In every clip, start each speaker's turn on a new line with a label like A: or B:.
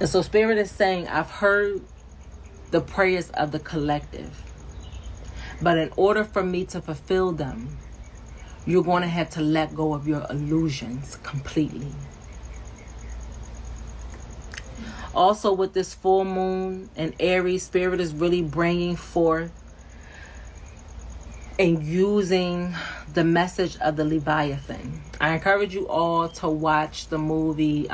A: And so Spirit is saying, I've heard the prayers of the collective, but in order for me to fulfill them, you're going to have to let go of your illusions completely. Also, with this full moon and Aries, Spirit is really bringing forth and using the message of the Leviathan. I encourage you all to watch the movie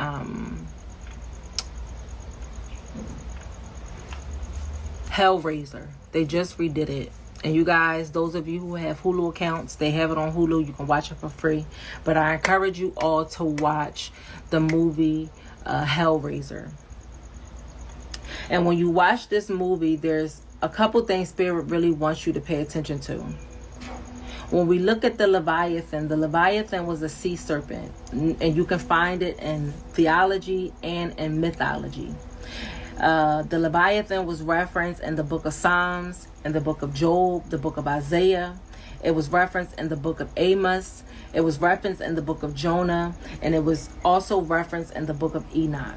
A: Hellraiser. They just redid it. And you guys, those of you who have Hulu accounts, they have it on Hulu. You can watch it for free. But I encourage you all to watch the movie Hellraiser. And when you watch this movie, there's a couple things Spirit really wants you to pay attention to. When we look at the Leviathan was a sea serpent. And you can find it in theology and in mythology. The Leviathan was referenced in the book of Psalms, in the book of Job, the book of Isaiah. It was referenced in the book of Amos. It was referenced in the book of Jonah. And it was also referenced in the book of Enoch.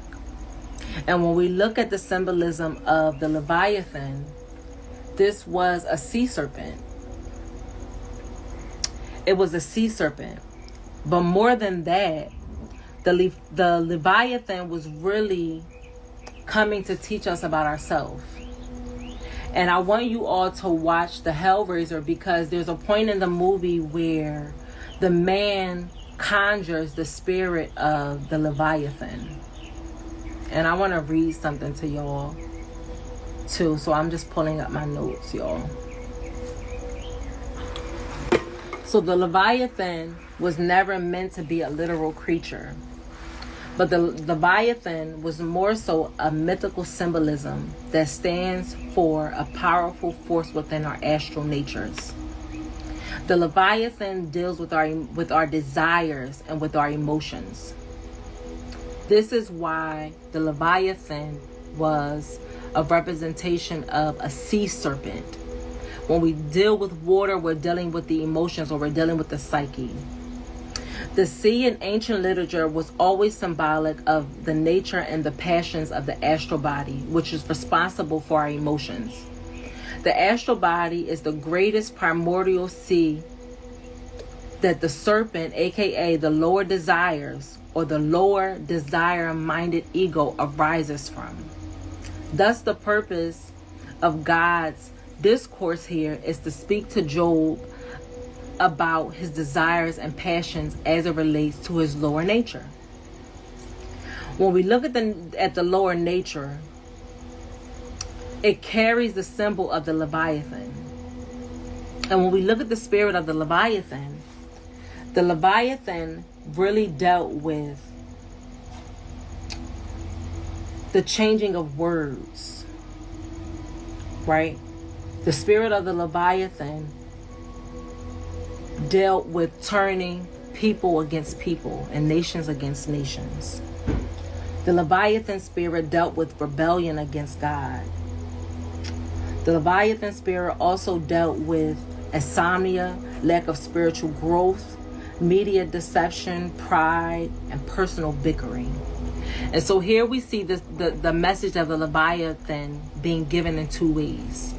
A: And when we look at the symbolism of the Leviathan, this was a sea serpent. It was a sea serpent. But more than that, the Leviathan was really coming to teach us about ourselves. And I want you all to watch the Hellraiser, because there's a point in the movie where the man conjures the spirit of the Leviathan. And I want to read something to y'all too. So I'm just pulling up my notes, y'all. So the Leviathan was never meant to be a literal creature. But the Leviathan was more so a mythical symbolism that stands for a powerful force within our astral natures. The Leviathan deals with our desires and with our emotions. This is why the Leviathan was a representation of a sea serpent. When we deal with water, we're dealing with the emotions, or we're dealing with the psyche. The sea in ancient literature was always symbolic of the nature and the passions of the astral body, which is responsible for our emotions. The astral body is the greatest primordial sea that the serpent, aka the lower desires, or the lower desire-minded ego, arises from. Thus, the purpose of God's discourse here is to speak to Job about his desires and passions as it relates to his lower nature. When we look at the lower nature, it carries the symbol of the Leviathan. And when we look at the spirit of the Leviathan really dealt with the changing of words, right? The spirit of the Leviathan dealt with turning people against people and nations against nations. The Leviathan spirit dealt with rebellion against God. The Leviathan spirit also dealt with insomnia, lack of spiritual growth, media deception, pride, and personal bickering. And so here we see the message of the Leviathan being given in two ways.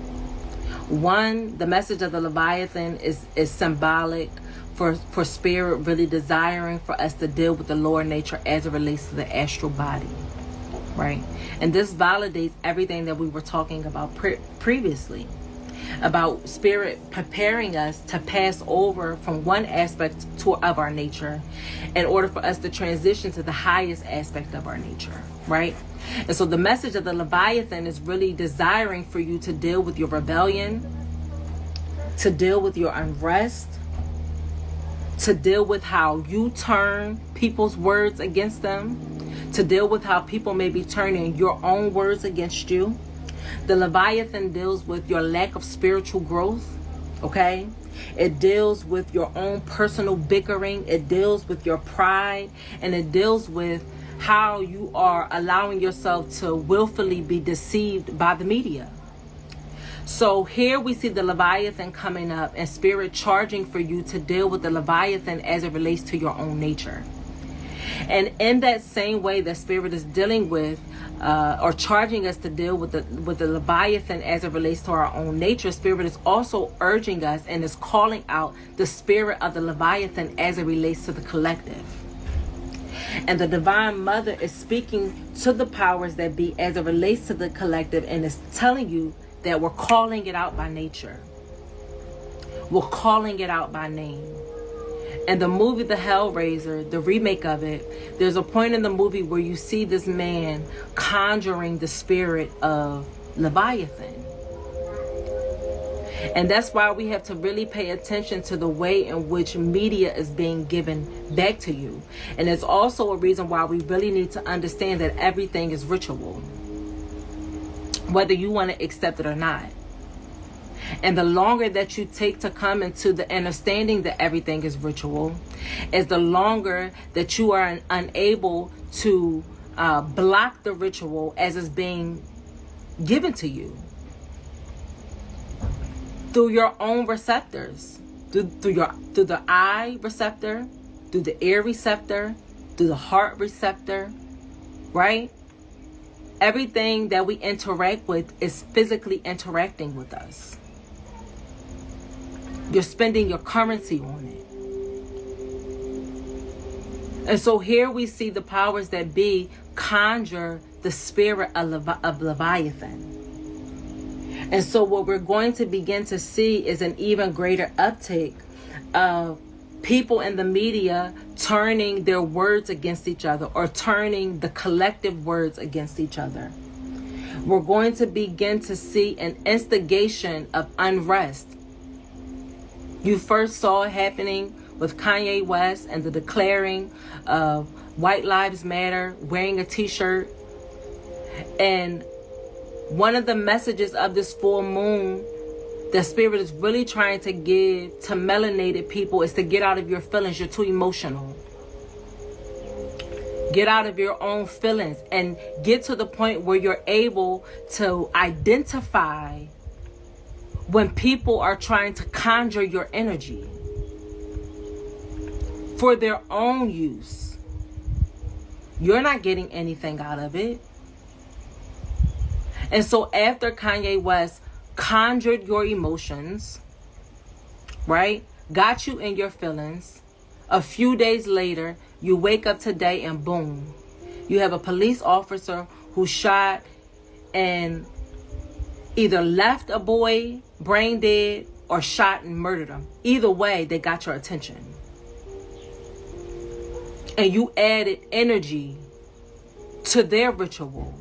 A: One, the message of the Leviathan is symbolic for spirit really desiring for us to deal with the lower nature as it relates to the astral body, right? And this validates everything that we were talking about previously, about spirit preparing us to pass over from one aspect of our nature in order for us to transition to the highest aspect of our nature, right? And so the message of the Leviathan is really desiring for you to deal with your rebellion, to deal with your unrest, to deal with how you turn people's words against them, to deal with how people may be turning your own words against you. The Leviathan deals with your lack of spiritual growth, okay? It deals with your own personal bickering. It deals with your pride, and it deals with how you are allowing yourself to willfully be deceived by the media. So here we see the Leviathan coming up and spirit charging for you to deal with the Leviathan as it relates to your own nature. And in that same way that Spirit is dealing with or charging us to deal with the Leviathan as it relates to our own nature, Spirit is also urging us and is calling out the spirit of the Leviathan as it relates to the collective. And the Divine Mother is speaking to the powers that be as it relates to the collective, and is telling you that we're calling it out by nature. We're calling it out by name. And the movie The Hellraiser, the remake of it, there's a point in the movie where you see this man conjuring the spirit of Leviathan. And that's why we have to really pay attention to the way in which media is being given back to you. And it's also a reason why we really need to understand that everything is ritual, whether you want to accept it or not. And the longer that you take to come into the understanding that everything is ritual, is the longer that you are unable to block the ritual as it's being given to you through your own receptors, through the eye receptor, through the ear receptor, through the heart receptor, right? Everything that we interact with is physically interacting with us. You're spending your currency on it. And so here we see the powers that be conjure the spirit of Leviathan. And so what we're going to begin to see is an even greater uptake of people in the media turning their words against each other, or turning the collective words against each other. We're going to begin to see an instigation of unrest. You first saw it happening with Kanye West and the declaring of White Lives Matter, wearing a t-shirt. And one of the messages of this full moon that Spirit is really trying to give to melanated people is to get out of your feelings. You're too emotional. Get out of your own feelings and get to the point where you're able to identify when people are trying to conjure your energy for their own use. You're not getting anything out of it. And so after Kanye West conjured your emotions, right, got you in your feelings, a few days later, you wake up today and boom, you have a police officer who shot and either left a boy brain dead or shot and murdered him. Either way, they got your attention. And you added energy to their ritual.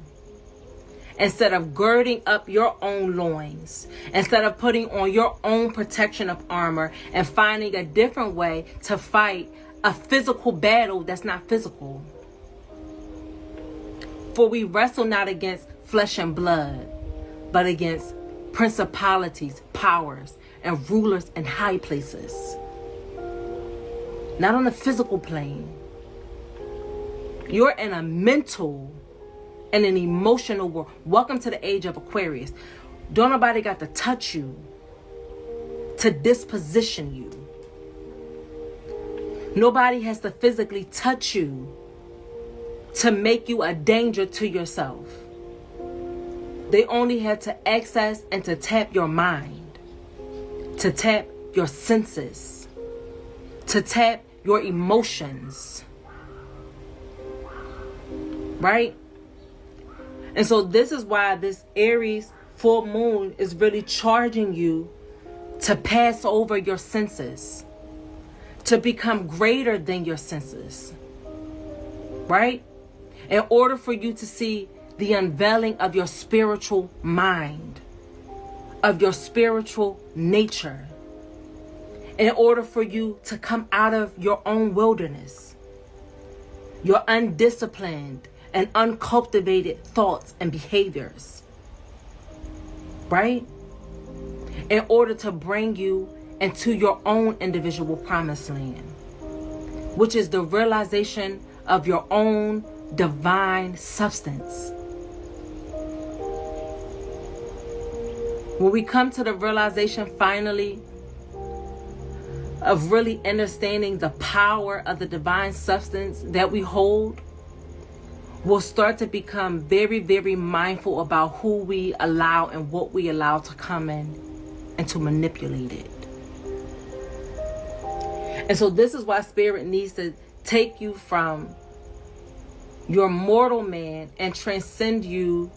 A: Instead of girding up your own loins, instead of putting on your own protection of armor and finding a different way to fight a physical battle that's not physical. For we wrestle not against flesh and blood, but against principalities, powers, and rulers in high places. Not on the physical plane. You're in a mental and an emotional world. Welcome to the age of Aquarius. Don't nobody got to touch you to disposition you. Nobody has to physically touch you to make you a danger to yourself. They only had to access and to tap your mind, to tap your senses, to tap your emotions. Right? And so this is why this Aries full moon is really charging you to pass over your senses, to become greater than your senses. Right? In order for you to see the unveiling of your spiritual mind, of your spiritual nature, in order for you to come out of your own wilderness, your undisciplined and uncultivated thoughts and behaviors, right? In order to bring you into your own individual promised land, which is the realization of your own divine substance. When we come to the realization finally of really understanding the power of the divine substance that we hold, we'll start to become very, very mindful about who we allow and what we allow to come in and to manipulate it. And so this is why Spirit needs to take you from your mortal man and transcend you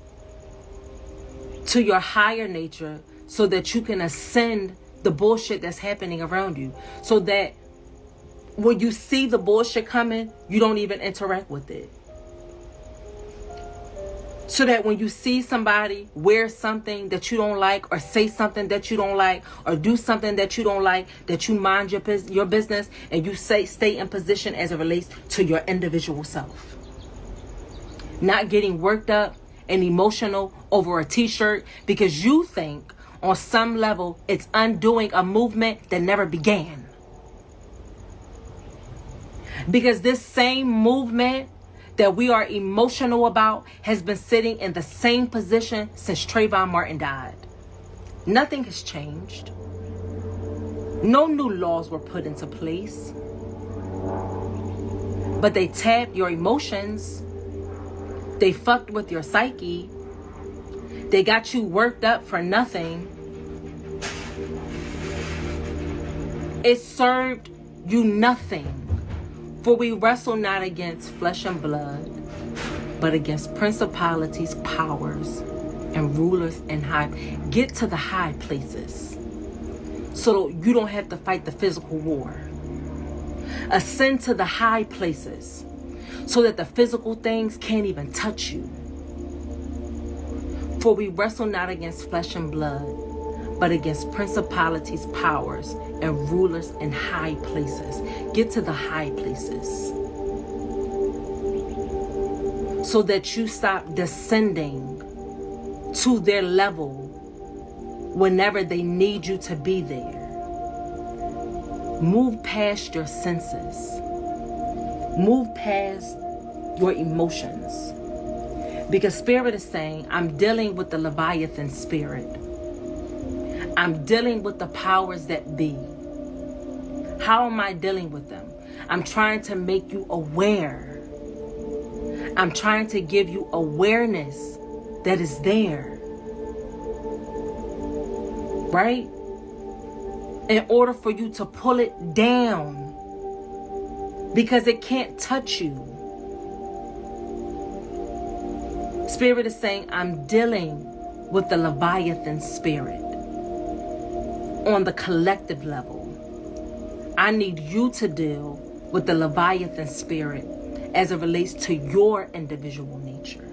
A: to your higher nature, so that you can ascend the bullshit that's happening around you. So that when you see the bullshit coming, you don't even interact with it. So that when you see somebody wear something that you don't like, or say something that you don't like, or do something that you don't like, that you mind your business, and you stay in position as it relates to your individual self. Not getting worked up and emotional over a t-shirt because you think on some level it's undoing a movement that never began. Because this same movement that we are emotional about has been sitting in the same position since Trayvon Martin died. Nothing has changed. No new laws were put into place. But they tapped your emotions. They fucked with your psyche. They got you worked up for nothing. It served you nothing. For we wrestle not against flesh and blood, but against principalities, powers, and rulers in high. Get to the high places so you don't have to fight the physical war. Ascend to the high places so that the physical things can't even touch you. For we wrestle not against flesh and blood, but against principalities, powers, and rulers in high places. Get to the high places so that you stop descending to their level whenever they need you to be there. Move past your senses. Move past your emotions. Because Spirit is saying, I'm dealing with the Leviathan spirit. I'm dealing with the powers that be. How am I dealing with them? I'm trying to make you aware. I'm trying to give you awareness that is there. Right? In order for you to pull it down. Because it can't touch you. Spirit is saying, I'm dealing with the Leviathan spirit. On the collective level. I need you to deal with the Leviathan spirit as it relates to your individual nature.